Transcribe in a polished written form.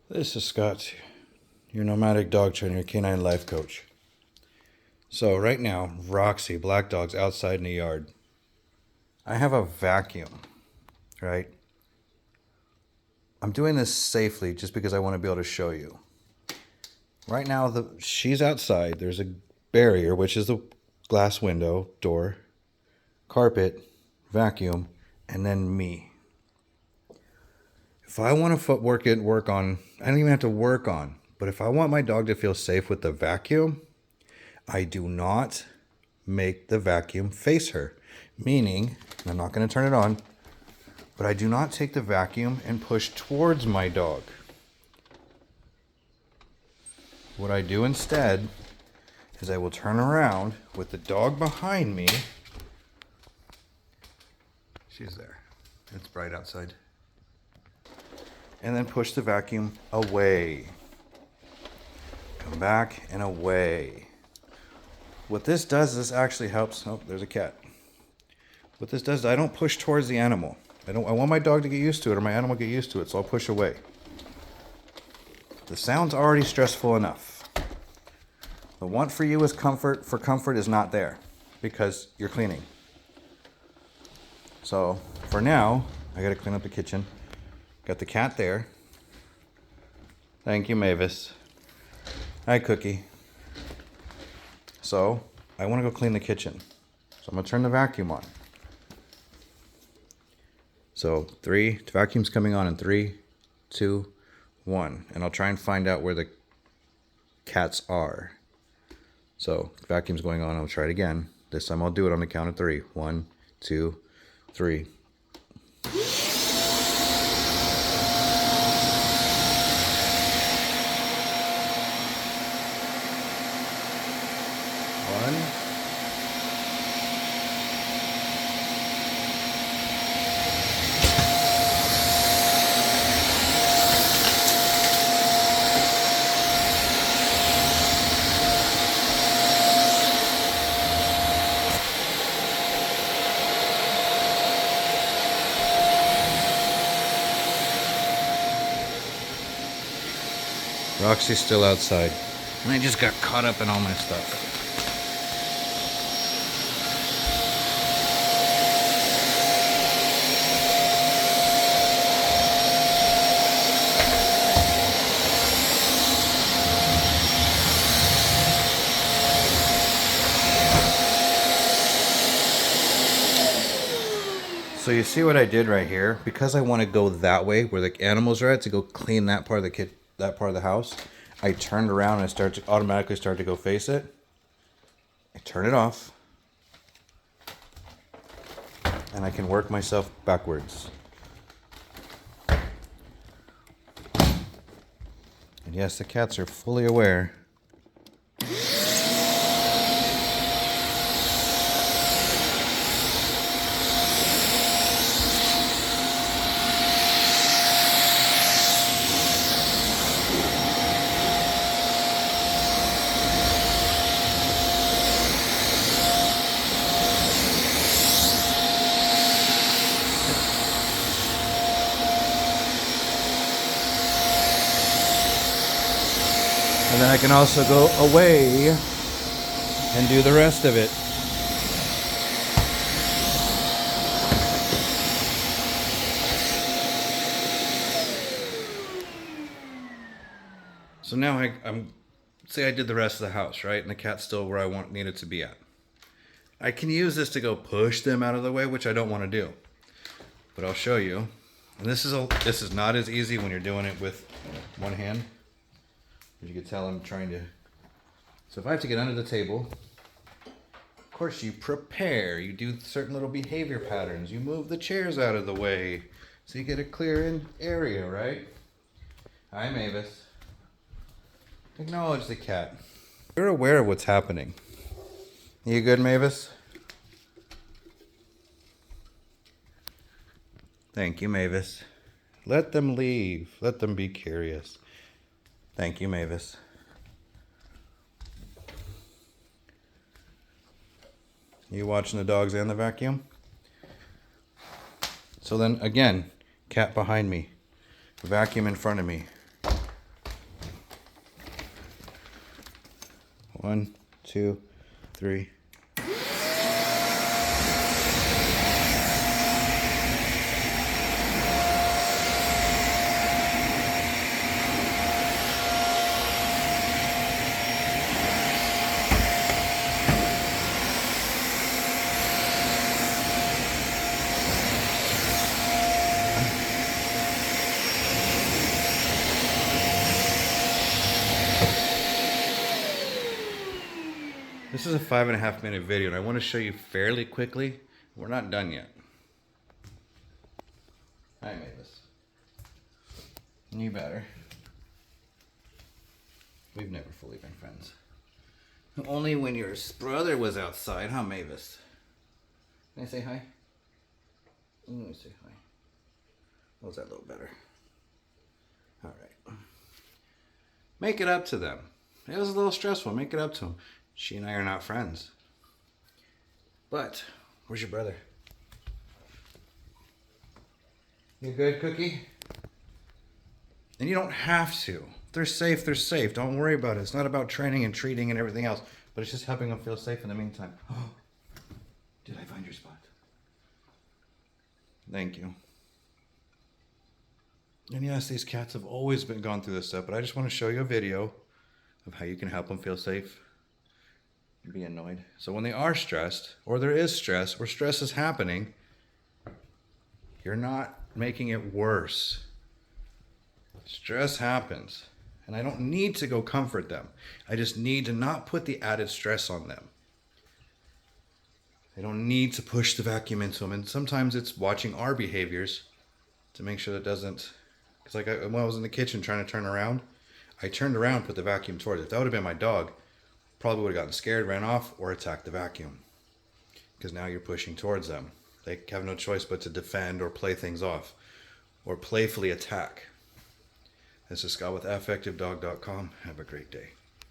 This is Scott, your nomadic dog trainer, canine life coach. So right now, Roxy, Black Dog's outside in the yard. I have a vacuum, right? I'm doing this safely just because I want to be able to show you. Right now, she's outside. There's a barrier, which is the glass window, door, carpet, vacuum, and then me. If I want to work on, I don't even have to work on, but if I want my dog to feel safe with the vacuum, I do not make the vacuum face her. Meaning, I'm not going to turn it on, but I do not take the vacuum and push towards my dog. What I do instead is I will turn around with the dog behind me. She's there. It's bright outside. And then push the vacuum away. Come back and away. What this does is this actually helps. Oh, there's a cat. What this does is I don't push towards the animal. I want my dog to get used to it or my animal to get used to it, so I'll push away. The sound's already stressful enough. The want for you is comfort is not there because you're cleaning. So for now, I gotta clean up the kitchen. Got the cat there. Thank you, Mavis. Hi, Cookie. So, I want to go clean the kitchen. So I'm going to turn the vacuum on. So, the vacuum's coming on in 3, 2, 1. And I'll try and find out where the cats are. So, the vacuum's going on. I'll try it again. This time I'll do it on the count of 3. 1, 2, 3. Roxy's still outside. And I just got caught up in all my stuff. So you see what I did right here? Because I want to go that way where the animals are at to go clean that part of the house, I turned around and I automatically start to go face it. I turn it off. And I can work myself backwards. And yes, the cats are fully aware. And then I can also go away and do the rest of it. So now I'm say I did the rest of the house, right? And the cat's still where I need it to be at. I can use this to go push them out of the way, which I don't want to do. But I'll show you. And this is not as easy when you're doing it with one hand. As you can tell, I'm trying to... So if I have to get under the table, of course you prepare. You do certain little behavior patterns. You move the chairs out of the way so you get a clear area, right? Hi, Mavis. Acknowledge the cat. You're aware of what's happening. You good, Mavis? Thank you, Mavis. Let them leave. Let them be curious. Thank you, Mavis. You watching the dogs and the vacuum? So then again, cat behind me, vacuum in front of me. 1, 2, 3. This is a 5.5-minute video, and I want to show you fairly quickly. We're not done yet. Hi, Mavis. You better. We've never fully been friends. Only when your brother was outside, huh, Mavis? Can I say hi? Let me say hi. How's that a little better? All right. Make it up to them. It was a little stressful. Make it up to them. She and I are not friends. But, where's your brother? You good, Cookie? And you don't have to. They're safe, they're safe. Don't worry about it. It's not about training and treating and everything else, but it's just helping them feel safe in the meantime. Oh, did I find your spot? Thank you. And yes, these cats have always been gone through this stuff, but I just want to show you a video of how you can help them feel safe and be annoyed. So when they are stressed, or there is stress, or stress is happening, you're not making it worse. Stress happens, and I don't need to go comfort them. I just need to not put the added stress on them. I don't need to push the vacuum into them, and sometimes it's watching our behaviors to make sure that doesn't. It's like when I was in the kitchen trying to turn around, I turned around, put the vacuum towards it. If that would have been my dog, probably would have gotten scared, ran off, or attacked the vacuum. Because now you're pushing towards them. They have no choice but to defend or play things off, or playfully attack. This is Scott with AffectiveDog.com. Have a great day.